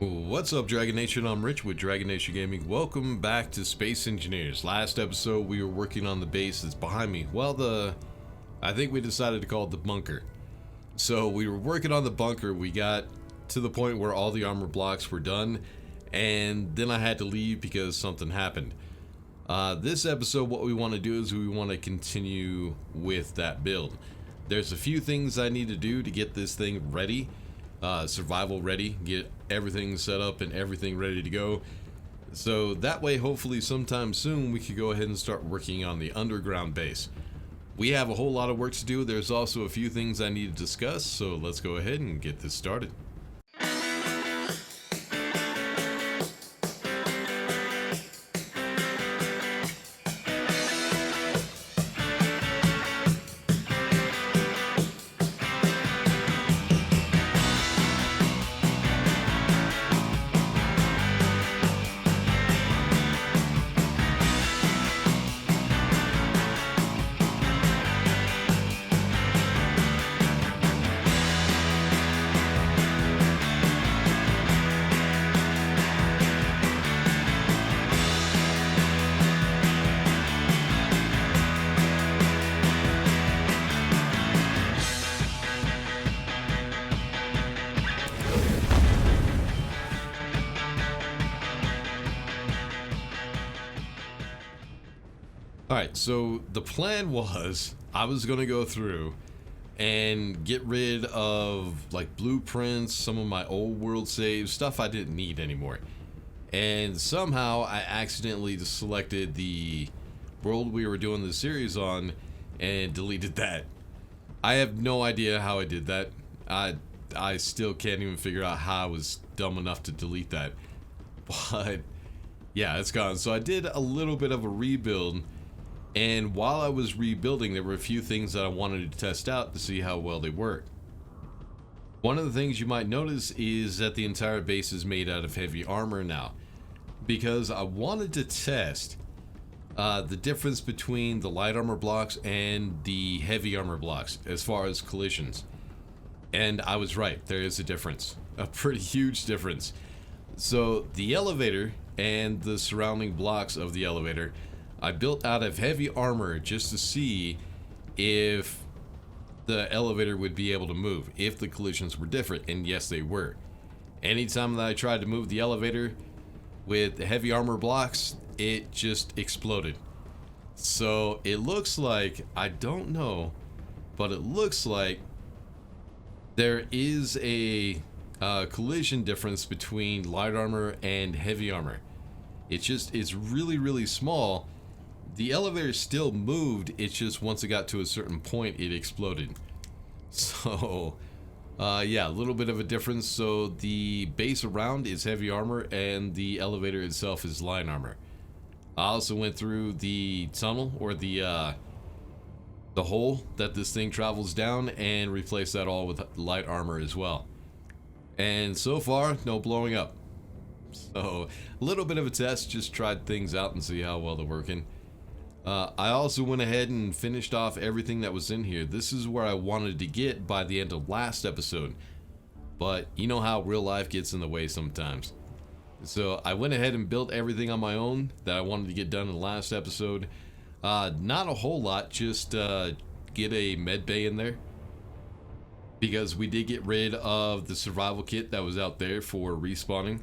What's up, Dragon Nation? I'm Rich with Dragon Nation Gaming. Welcome back to Space Engineers. Last episode we were working on the base that's behind me. Well, I think we decided to call it the bunker. So we were working on the bunker. We got to the point where all the armor blocks were done, and then I had to leave because something happened. This episode, what we want to do is we want to continue with that build. There's a few things I need to do to get this thing ready. Survival ready, get everything set up and everything ready to go. So that way, hopefully sometime soon, we could go ahead and start working on the underground base. We have a whole lot of work to do. There's also a few things I need to discuss, so let's go ahead and get this started. Alright, so the plan was I was going to go through and get rid of like blueprints, some of my old world saves, stuff I didn't need anymore. And somehow I accidentally selected the world we were doing the series on and deleted that. I have no idea how I did that. I still can't even figure out how I was dumb enough to delete that. But yeah, it's gone. So I did a little bit of a rebuild. And while I was rebuilding, there were a few things that I wanted to test out to see how well they work. One of the things you might notice is that the entire base is made out of heavy armor now, because I wanted to test the difference between the light armor blocks and the heavy armor blocks as far as collisions. And I was right, there is a difference, a pretty huge difference. So the elevator and the surrounding blocks of the elevator I built out of heavy armor just to see if the elevator would be able to move, if the collisions were different, and yes, they were. Anytime that I tried to move the elevator with the heavy armor blocks, it just exploded. So it looks like, I don't know, but it looks like there is a collision difference between light armor and heavy armor. It's really, really small. The elevator still moved, it's just once it got to a certain point, it exploded. So, yeah, a little bit of a difference. So the base around is heavy armor and the elevator itself is light armor. I also went through the tunnel, or the hole that this thing travels down, and replaced that all with light armor as well. And so far, no blowing up. So, a little bit of a test, just tried things out and see how well they're working. I also went ahead and finished off everything that was in here. This is where I wanted to get by the end of last episode, but you know how real life gets in the way sometimes. So I went ahead and built everything on my own that I wanted to get done in the last episode. Not a whole lot, just get a med bay in there, because we did get rid of the survival kit that was out there for respawning,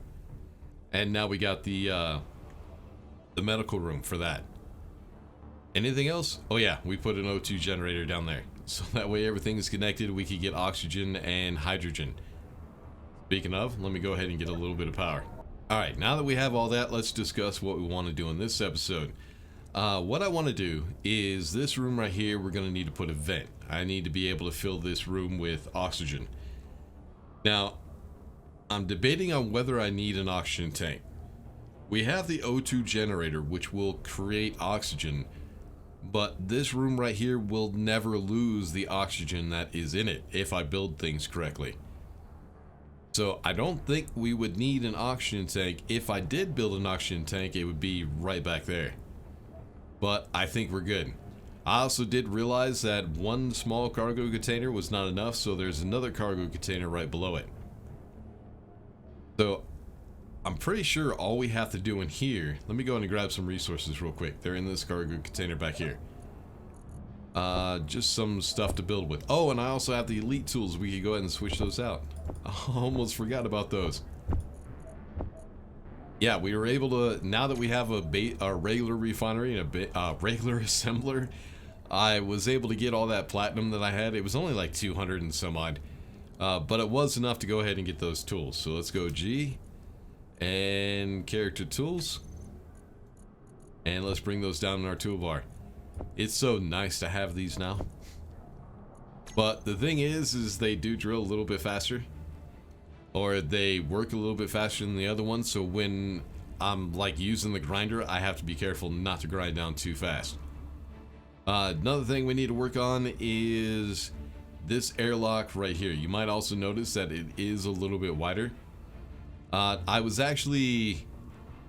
and now we got the medical room for that. Anything else? Oh yeah, we put an O2 generator down there. So that way everything is connected, we could get oxygen and hydrogen. Speaking of, let me go ahead and get a little bit of power. Alright, now that we have all that, let's discuss what we want to do in this episode. What I want to do is this room right here, we're going to need to put a vent. I need to be able to fill this room with oxygen. Now, I'm debating on whether I need an oxygen tank. We have the O2 generator, which will create oxygen, but this room right here will never lose the oxygen that is in it if I build things correctly. So I don't think we would need an oxygen tank. If I did build an oxygen tank, it would be right back there. But I think we're good. I also did realize that one small cargo container was not enough, so there's another cargo container right below it. So pretty sure all we have to do in here, let me go in and grab some resources real quick. They're in this cargo container back here. Just some stuff to build with. Oh, and I also have the elite tools. We could go ahead and switch those out. I almost forgot about those. Yeah, we were able to, now that we have a regular refinery and a regular assembler, I was able to get all that platinum that I had. It was only like 200 and some odd. But it was enough to go ahead and get those tools. So let's go G and character tools. And let's bring those down in our toolbar. It's so nice to have these now. But the thing is they do drill a little bit faster. Or they work a little bit faster than the other ones. So when I'm like using the grinder, I have to be careful not to grind down too fast. Another thing we need to work on is this airlock right here. You might also notice that it is a little bit wider. I was actually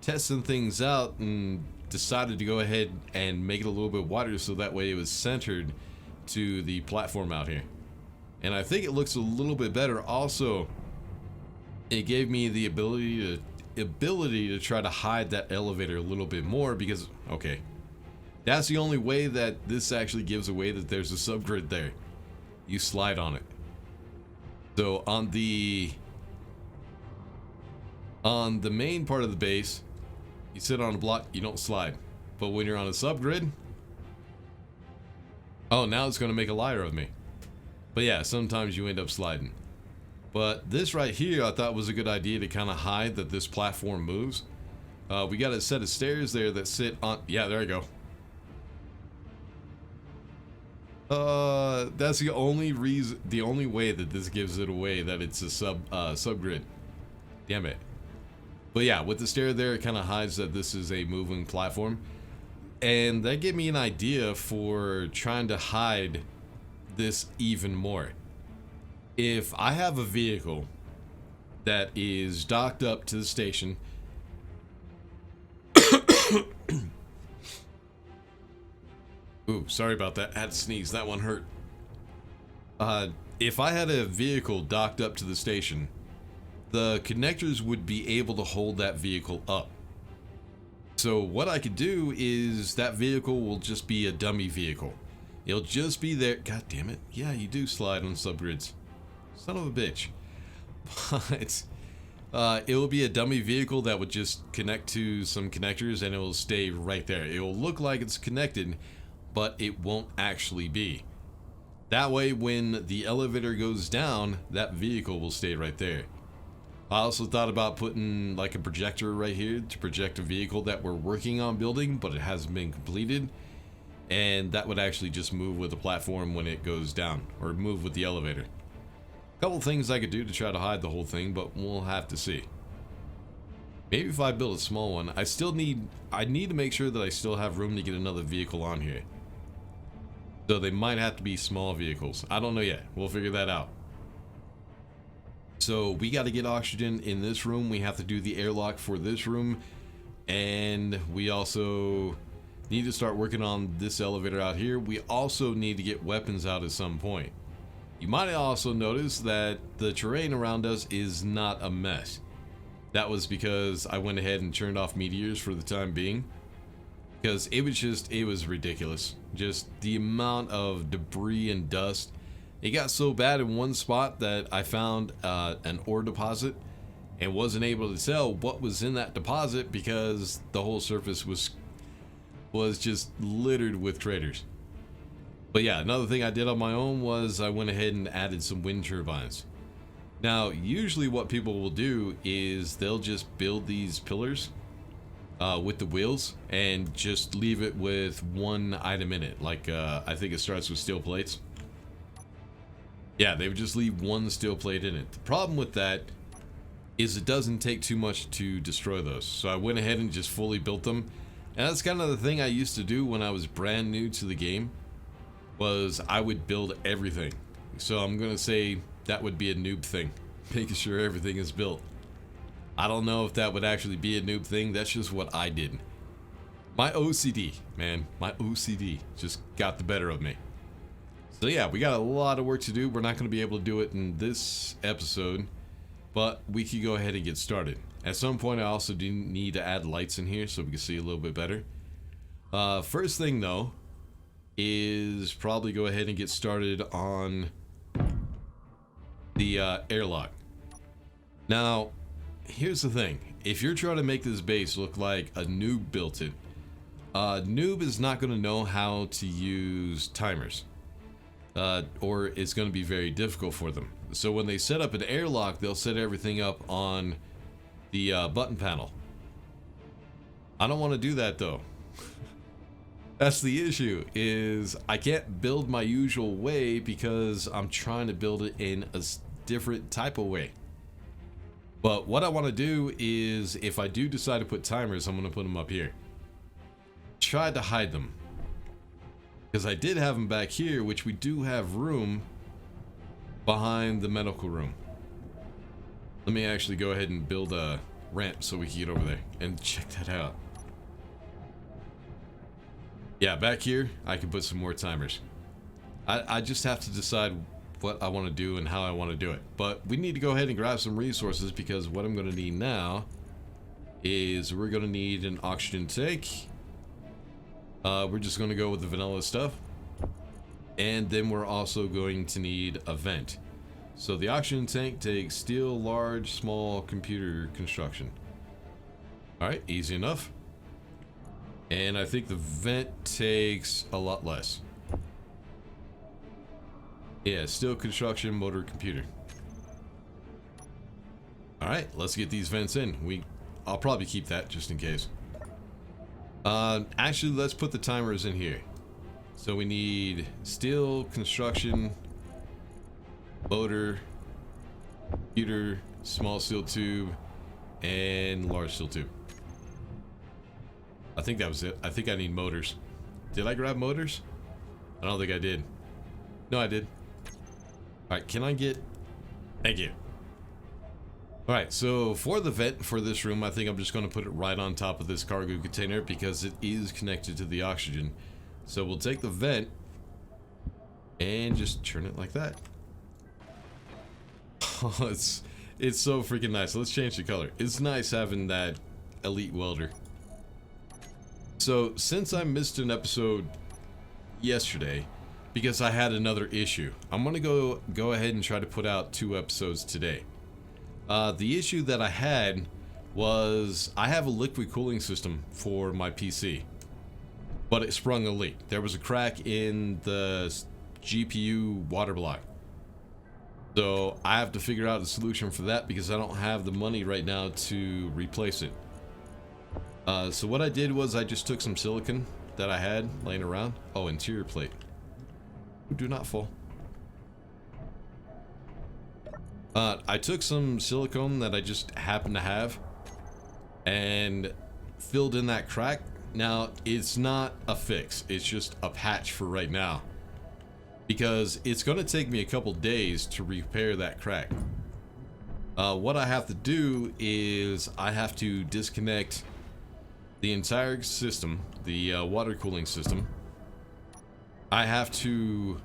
testing things out and decided to go ahead and make it a little bit wider so that way it was centered to the platform out here. And I think it looks a little bit better. Also, it gave me the ability to try to hide that elevator a little bit more because, okay, that's the only way that this actually gives away that there's a subgrid there. You slide on it. So on the main part of the base, you sit on a block, you don't slide. But when you're on a subgrid, oh, now it's going to make a liar of me. But yeah, sometimes you end up sliding. But this right here, I thought was a good idea to kind of hide that this platform moves. We got a set of stairs there that sit on, yeah, there you go. That's the only reason, the only way that this gives it away that it's a subgrid. Damn it. But yeah, with the stair there, it kind of hides that this is a moving platform. And that gave me an idea for trying to hide this even more. If I have a vehicle that is docked up to the station, ooh, sorry about that. I had to sneeze. That one hurt. If I had a vehicle docked up to the station, the connectors would be able to hold that vehicle up. So what I could do is that vehicle will just be a dummy vehicle. It'll just be there. God damn it. Yeah, you do slide on subgrids. Son of a bitch. But it will be a dummy vehicle that would just connect to some connectors and it will stay right there. It will look like it's connected, but it won't actually be. That way, when the elevator goes down, that vehicle will stay right there. I also thought about putting like a projector right here to project a vehicle that we're working on building, but it hasn't been completed. And that would actually just move with the platform when it goes down, or move with the elevator. A couple things I could do to try to hide the whole thing, but we'll have to see. Maybe if I build a small one, I need to make sure that I still have room to get another vehicle on here. So they might have to be small vehicles. I don't know yet. We'll figure that out. So we got to get oxygen in this room. We have to do the airlock for this room. And we also need to start working on this elevator out here. We also need to get weapons out at some point. You might also notice that the terrain around us is not a mess. That was because I went ahead and turned off meteors for the time being. Because it was ridiculous. Just the amount of debris and dust. It got so bad in one spot that I found an ore deposit and wasn't able to tell what was in that deposit because the whole surface was just littered with craters. But yeah, another thing I did on my own was I went ahead and added some wind turbines. Now, usually what people will do is they'll just build these pillars with the wheels and just leave it with one item in it. Like, I think it starts with steel plates. Yeah, they would just leave one steel plate in it. The problem with that is it doesn't take too much to destroy those. So I went ahead and just fully built them. And that's kind of the thing I used to do when I was brand new to the game, was I would build everything. So I'm going to say that would be a noob thing, making sure everything is built. I don't know if that would actually be a noob thing. That's just what I did. My OCD, man, my OCD just got the better of me. So yeah, we got a lot of work to do. We're not going to be able to do it in this episode. but we could go ahead and get started. At some point I also do need to add lights in here so we can see a little bit better. First thing though is probably go ahead and get started on the airlock. Now here's the thing, if you're trying to make this base look like a noob built it, a noob is not going to know how to use timers, or it's going to be very difficult for them. So when they set up an airlock, they'll set everything up on the button panel. I don't want to do that though. That's the issue, is I can't build my usual way because I'm trying to build it in a different type of way. But what I want to do is, if I do decide to put timers, I'm going to put them up here. Tried to hide them, because I did have them back here, which we do have room behind the medical room. Let me actually go ahead and build a ramp so we can get over there and check that out. Yeah, back here I can put some more timers. I just have to decide what I want to do and how I want to do it. But we need to go ahead and grab some resources, because what I'm going to need now is we're going to need an oxygen tank. We're just going to go with the vanilla stuff. And then we're also going to need a vent. So the oxygen tank takes steel, large, small, computer construction. Alright, easy enough. And I think the vent takes a lot less. Yeah, steel, construction, motor, computer. Alright, let's get these vents in. I'll probably keep that just in case. Actually, let's put the timers in here. So we need steel, construction, motor, computer, small steel tube, and large steel tube. I think that was it. I think I need motors. Did I grab motors? I don't think I did. No, I did. Alright, can I get... Thank you. Alright, so for the vent for this room, I think I'm just going to put it right on top of this cargo container because it is connected to the oxygen. So we'll take the vent and just turn it like that. Oh, it's so freaking nice. Let's change the color. It's nice having that elite welder. So since I missed an episode yesterday because I had another issue, I'm gonna go ahead and try to put out 2 episodes today. The issue that I had was I have a liquid cooling system for my PC, but it sprung a leak. There was a crack in the GPU water block. So I have to figure out a solution for that because I don't have the money right now to replace it. So what I did was I just took some silicon that I had laying around. Oh, interior plate. Do not fall. I took some silicone that I just happened to have and filled in that crack. Now, it's not a fix. It's just a patch for right now, because it's going to take me a couple days to repair that crack. What I have to do is I have to disconnect the entire system, the water cooling system. I have to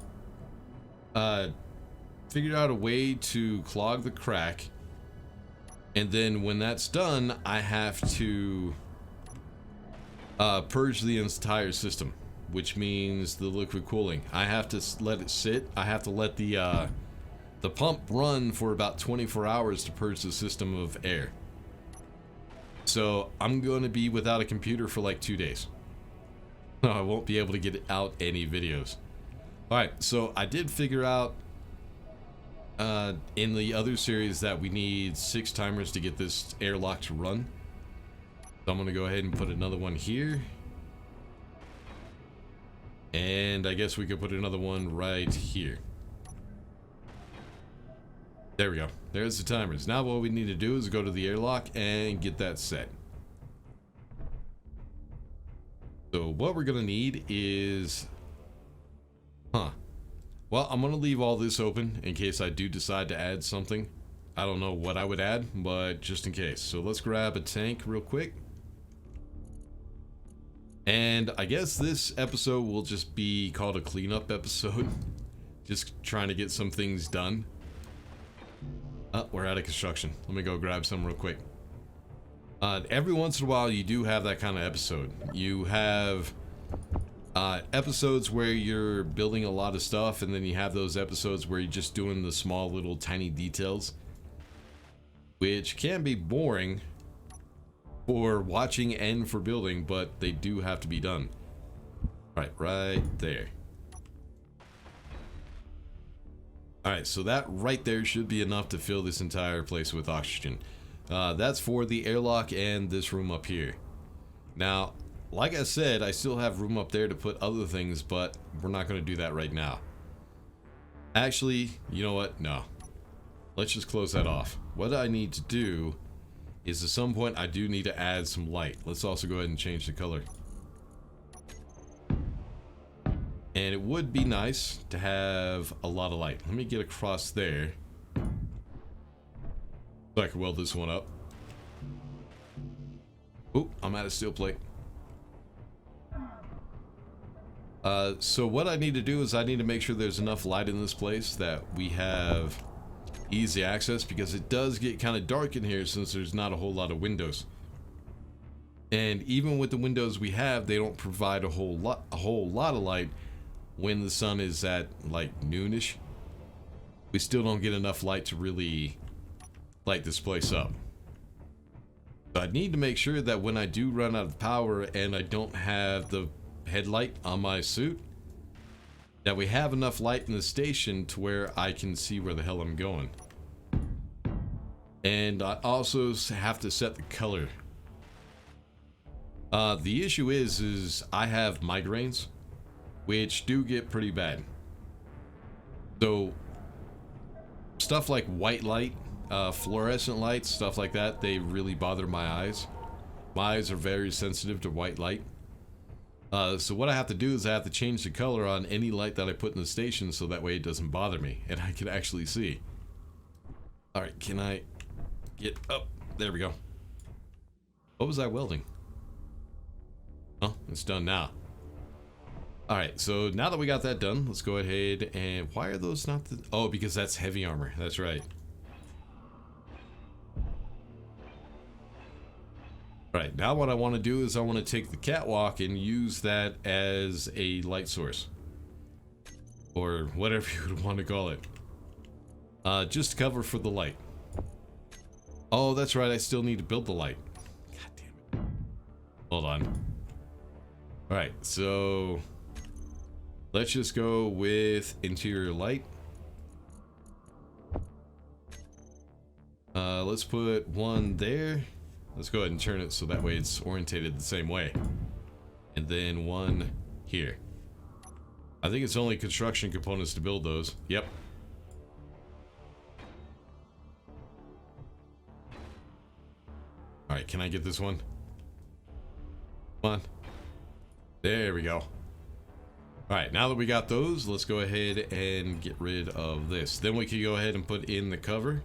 figure out a way to clog the crack, and then when that's done, I have to purge the entire system, which means the liquid cooling. I have to let it sit. I have to let the pump run for about 24 hours to purge the system of air. So I'm going to be without a computer for like 2 days. I won't be able to get out any videos. Alright, so I did figure out in the other series that we need 6 timers to get this airlock to run. So I'm going to go ahead and put another one here. And I guess we could put another one right here. There we go. There's the timers. Now what we need to do is go to the airlock and get that set. So what we're going to need is... Well, I'm going to leave all this open in case I do decide to add something. I don't know what I would add, but just in case. So let's grab a tank real quick. And I guess this episode will just be called a cleanup episode. Just trying to get some things done. We're out of construction. Let me go grab some real quick. Every once in a while, you do have that kind of episode. You have episodes where you're building a lot of stuff, and then you have those episodes where you're just doing the small little tiny details, which can be boring for watching and for building, but they do have to be done. Right there. Alright, so that right there should be enough to fill this entire place with oxygen. That's for the airlock and this room up here. Now, like I said, I still have room up there to put other things, but we're not going to do that right now. Actually, you know what? No. Let's just close that off. What I need to do is at some point I do need to add some light. Let's also go ahead and change the color. And it would be nice to have a lot of light. Let me get across there so I can weld this one up. Oop, I'm out of steel plate. So what I need to do is I need to make sure there's enough light in this place that we have easy access, because it does get kind of dark in here since there's not a whole lot of windows. And even with the windows we have, they don't provide a whole lot of light when the sun is at like noonish. We still don't get enough light to really light this place up. So I need to make sure that when I do run out of power and I don't have the headlight on my suit, that we have enough light in the station to where I can see where the hell I'm going. And I also have to set the color. The issue is I have migraines, which do get pretty bad. So stuff like white light, fluorescent lights, stuff like that, they really bother my eyes. My eyes are very sensitive to white light. So what I have to do is I have to change the color on any light that I put in the station so that way it doesn't bother me and I can actually see. Alright, can I get up? There we go. What was I welding? Oh, it's done now. Alright, so now that we got that done, let's go ahead and... Why are those not the... Oh, because that's heavy armor. That's right. Alright, now what I want to do is I want to take the catwalk and use that as a light source. Or whatever you would want to call it. Just cover for the light. Oh, that's right, I still need to build the light. God damn it. Hold on. Alright, so... let's just go with interior light. Let's put one there. Let's go ahead and turn it so that way it's orientated the same way. And then one here. I think it's only construction components to build those. Yep. Alright, can I get this one? Come on. There we go. Alright, now that we got those, let's go ahead and get rid of this. Then we can go ahead and put in the cover.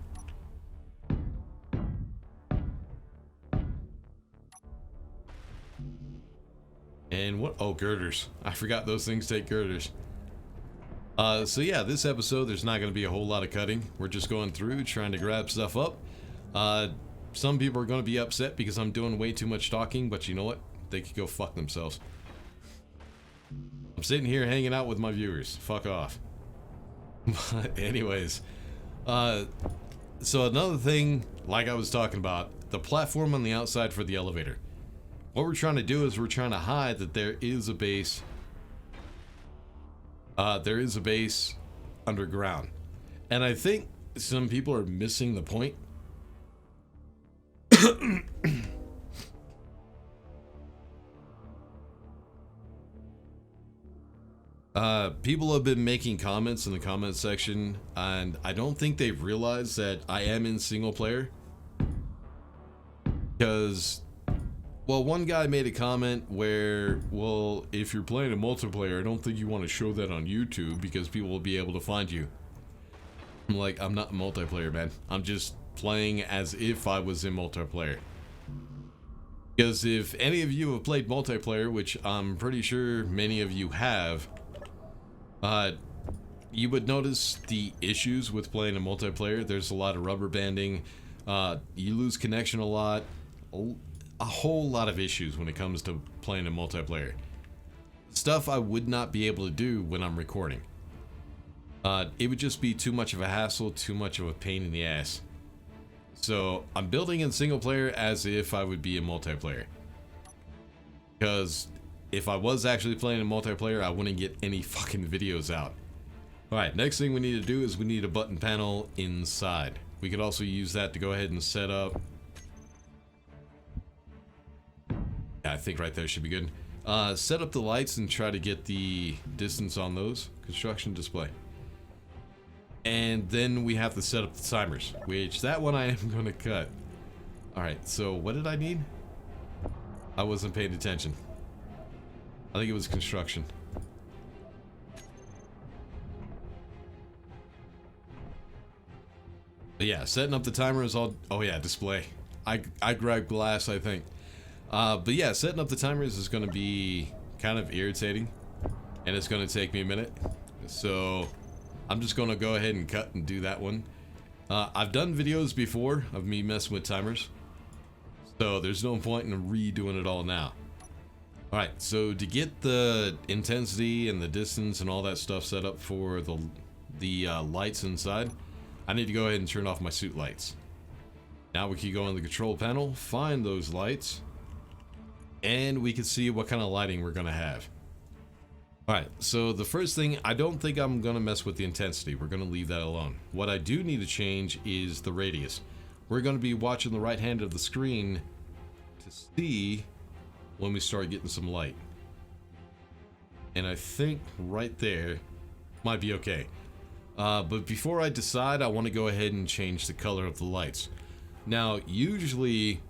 And what? Oh, girders. I forgot those things take girders. So yeah, this episode, there's not going to be a whole lot of cutting. We're just going through, trying to grab stuff up. Some people are going to be upset because I'm doing way too much talking, but you know what? They could go fuck themselves. I'm sitting here hanging out with my viewers. Fuck off. But anyways, so another thing, like I was talking about, the platform on the outside for the elevator. What we're trying to do is we're trying to hide that there is a base. There is a base underground. And I think some people are missing the point. People have been making comments in the comment section, and I don't think they've realized that I am in single player. Because, well, one guy made a comment where, well, if you're playing a multiplayer, I don't think you want to show that on YouTube because people will be able to find you. I'm like, I'm not a multiplayer, man. I'm just playing as if I was in multiplayer. Because if any of you have played multiplayer, which I'm pretty sure many of you have, you would notice the issues with playing a multiplayer. There's a lot of rubber banding. You lose connection a lot. A whole lot of issues when it comes to playing a multiplayer. Stuff I would not be able to do when I'm recording. It would just be too much of a hassle, too much of a pain in the ass. So I'm building in single player as if I would be a multiplayer. Because if I was actually playing a multiplayer, I wouldn't get any fucking videos out. Alright, next thing we need to do is we need a button panel inside. We could also use that to go ahead and set up. Yeah, I think right there should be good. Set up the lights and try to get the distance on those. Construction display. And then we have to set up the timers, which that one I am going to cut. Alright, so what did I need? I wasn't paying attention. I think it was construction. But yeah, setting up the timer is all... Oh yeah, display. I grabbed glass, I think. But yeah, setting up the timers is going to be kind of irritating. And it's going to take me a minute. So I'm just going to go ahead and cut and do that one. I've done videos before of me messing with timers. So there's no point in redoing it all now. Alright, so to get the intensity and the distance and all that stuff set up for the lights inside, I need to go ahead and turn off my suit lights. Now we can go on the control panel, find those lights, and we can see what kind of lighting we're going to have. Alright, so the first thing, I don't think I'm going to mess with the intensity. We're going to leave that alone. What I do need to change is the radius. We're going to be watching the right hand of the screen to see when we start getting some light. And I think right there might be okay. But before I decide, I want to go ahead and change the color of the lights. Now, usually,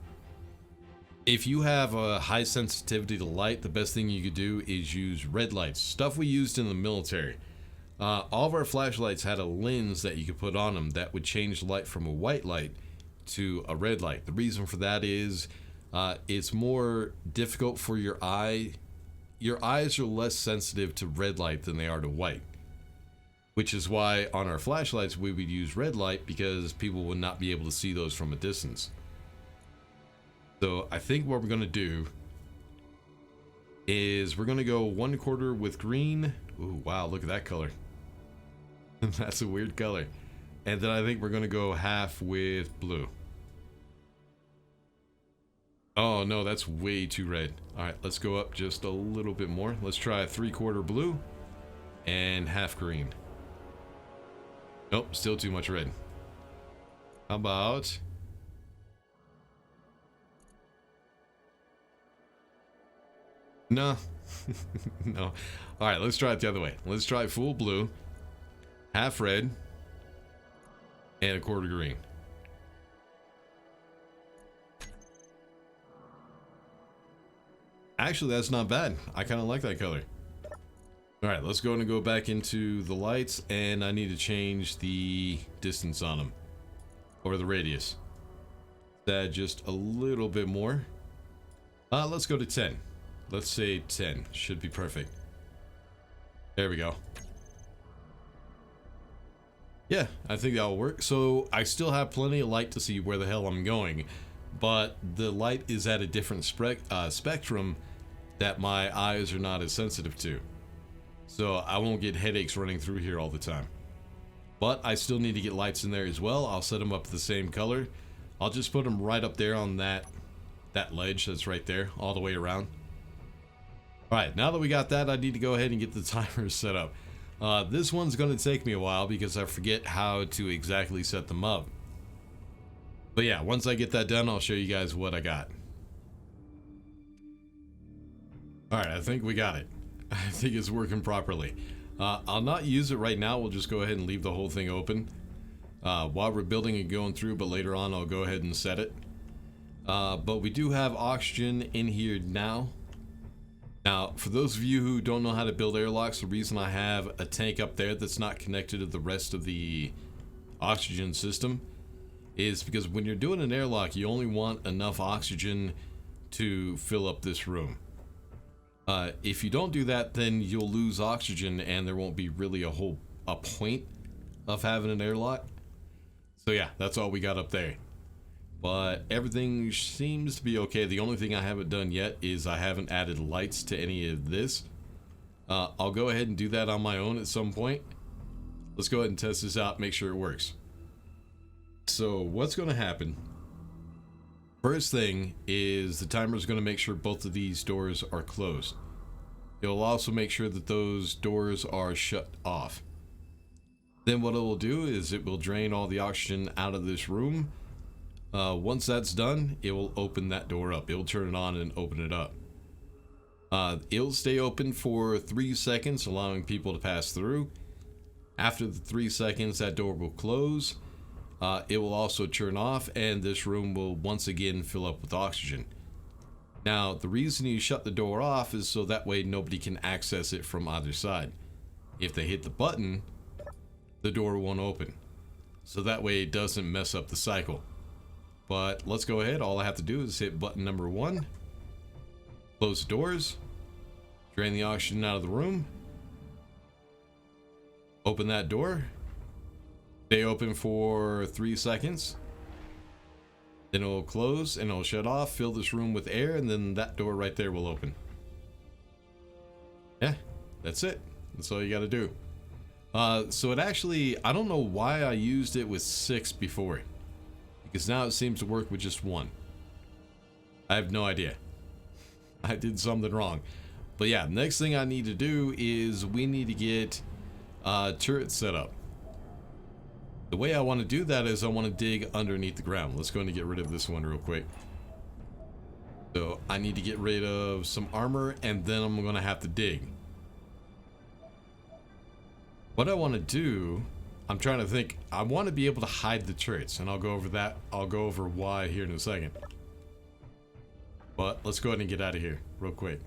if you have a high sensitivity to light, the best thing you could do is use red lights. Stuff we used in the military. All of our flashlights had a lens that you could put on them that would change light from a white light to a red light. The reason for that is it's more difficult for your eye. Your eyes are less sensitive to red light than they are to white. Which is why on our flashlights we would use red light, because people would not be able to see those from a distance. So I think what we're going to do is we're going to go 1/4 with green. Ooh, wow, look at that color. That's a weird color. And then I think we're going to go half with blue. Oh no, that's way too red. Alright, let's go up just a little bit more. Let's try 3/4 blue and half green. Nope, still too much red. How about... No. No. Alright, let's try it the other way. Let's try full blue, half red, and 1/4 green. Actually, that's not bad. I kind of like that color. Alright, let's go and go back into the lights, and I need to change the distance on them. Or the radius. That just a little bit more. Let's go to 10. Let's say 10. Should be perfect. There we go. Yeah, I think that'll work. So, I still have plenty of light to see where the hell I'm going. But the light is at a different spectrum that my eyes are not as sensitive to. So I won't get headaches running through here all the time. But I still need to get lights in there as well. I'll set them up the same color. I'll just put them right up there on that ledge that's right there, all the way around. Alright, now that we got that, I need to go ahead and get the timers set up. This one's going to take me a while because I forget how to exactly set them up. But yeah, once I get that done, I'll show you guys what I got. Alright, I think we got it. I think it's working properly. I'll not use it right now. We'll just go ahead and leave the whole thing open while we're building and going through, but later on I'll go ahead and set it. But we do have oxygen in here now. Now, for those of you who don't know how to build airlocks, the reason I have a tank up there that's not connected to the rest of the oxygen system is because when you're doing an airlock, you only want enough oxygen to fill up this room. If you don't do that, then you'll lose oxygen and there won't be really a whole a point of having an airlock. So yeah, that's all we got up there. But everything seems to be okay. The only thing I haven't done yet is I haven't added lights to any of this. I'll go ahead and do that on my own at some point. Let's go ahead and test this out, make sure it works. So what's going to happen? First thing is the timer is going to make sure both of these doors are closed. It'll also make sure that those doors are shut off. Then what it will do is it will drain all the oxygen out of this room. Once that's done, it will open that door up. It will turn it on and open it up. It'll stay open for 3 seconds, allowing people to pass through. After the 3 seconds, that door will close. It will also turn off, and this room will once again fill up with oxygen. Now, the reason you shut the door off is so that way nobody can access it from either side. If they hit the button, the door won't open. So that way it doesn't mess up the cycle. But let's go ahead. All I have to do is hit button number 1. Close the doors. Drain the oxygen out of the room. Open that door. Stay open for 3 seconds. Then it'll close and it'll shut off, fill this room with air, and then that door right there will open. Yeah, that's it. That's all you gotta do. So it actually, I don't know why I used it with 6 before. Because now it seems to work with just 1. I have no idea. I did something wrong. But yeah, next thing I need to do is we need to get turrets set up. The way I want to do that is I want to dig underneath the ground. Let's go and get rid of this one real quick. So I need to get rid of some armor, and then I'm going to have to dig. What I want to do, I'm trying to think, I want to be able to hide the turrets, and I'll go over that. I'll go over why here in a second. But let's go ahead and get out of here real quick.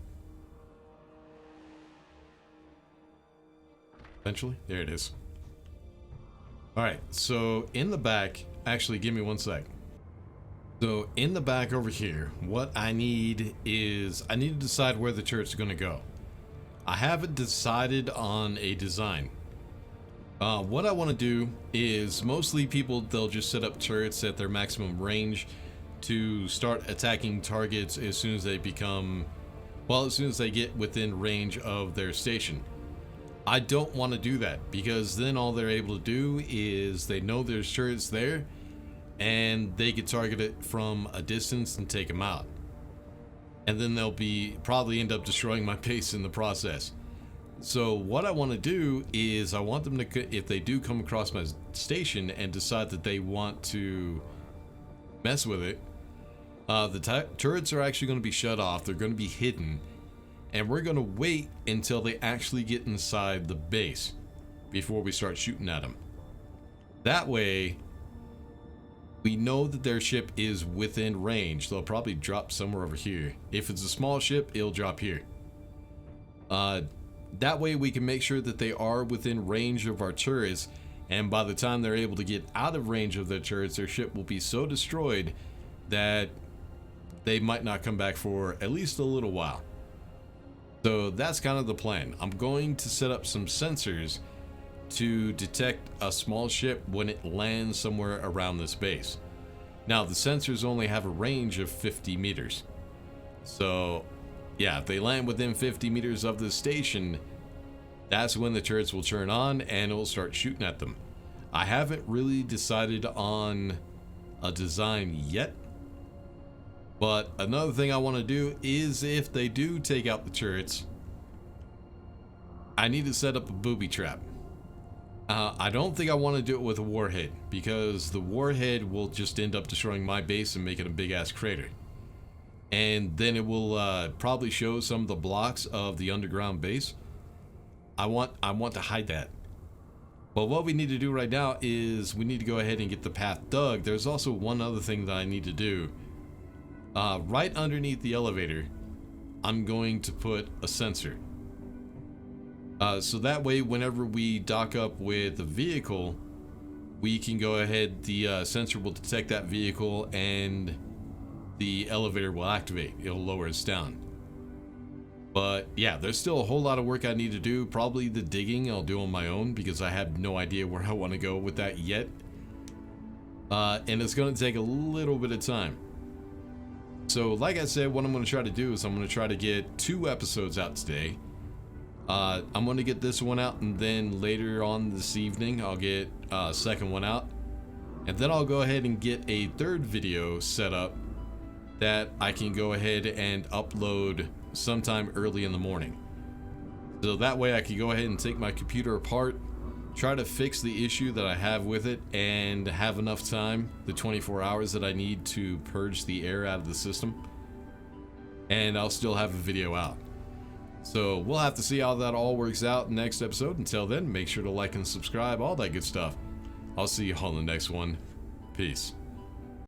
Eventually, there it is. Alright, so in the back, actually give me 1 sec. So in the back over here, what I need is, I need to decide where the turrets are going to go. I haven't decided on a design. What I want to do is, mostly people, they'll just set up turrets at their maximum range to start attacking targets as soon as they become, well, as soon as they get within range of their station. I don't want to do that, because then all they're able to do is they know there's turrets there and they can target it from a distance and take them out. And then they'll probably end up destroying my base in the process. So what I want to do is I want them to, if they do come across my station and decide that they want to mess with it, the turrets are actually going to be shut off. They're going to be hidden. And we're going to wait until they actually get inside the base before we start shooting at them. That way, we know that their ship is within range. They'll probably drop somewhere over here. If it's a small ship, it'll drop here. That way we can make sure that they are within range of our turrets. And by the time they're able to get out of range of their turrets, their ship will be so destroyed that they might not come back for at least a little while. So that's kind of the plan. I'm going to set up some sensors to detect a small ship when it lands somewhere around this base. Now, the sensors only have a range of 50 meters. So, yeah, if they land within 50 meters of the station, that's when the turrets will turn on and it will start shooting at them. I haven't really decided on a design yet. But another thing I want to do is, if they do take out the turrets, I need to set up a booby trap. I don't think I want to do it with a warhead, because the warhead will just end up destroying my base and making a big ass crater. And then it will probably show some of the blocks of the underground base. I want to hide that. But what we need to do right now is we need to go ahead and get the path dug. There's also one other thing that I need to do. Right underneath the elevator, I'm going to put a sensor. So that way, whenever we dock up with the vehicle, we can go ahead, the sensor will detect that vehicle and the elevator will activate. It'll lower us down. But yeah, there's still a whole lot of work I need to do. Probably the digging I'll do on my own because I have no idea where I want to go with that yet. And it's going to take a little bit of time. So like I said, what I'm going to try to do is I'm going to try to get 2 episodes out today. I'm going to get this one out, and then later on this evening I'll get a second one out. And then I'll go ahead and get a third video set up that I can go ahead and upload sometime early in the morning. So that way I can go ahead and take my computer apart, try to fix the issue that I have with it, and have enough time, the 24 hours that I need to purge the air out of the system, and I'll still have a video out. So we'll have to see how that all works out in the next episode. Until then, make sure to like and subscribe, all that good stuff. I'll see you all in the next one. Peace.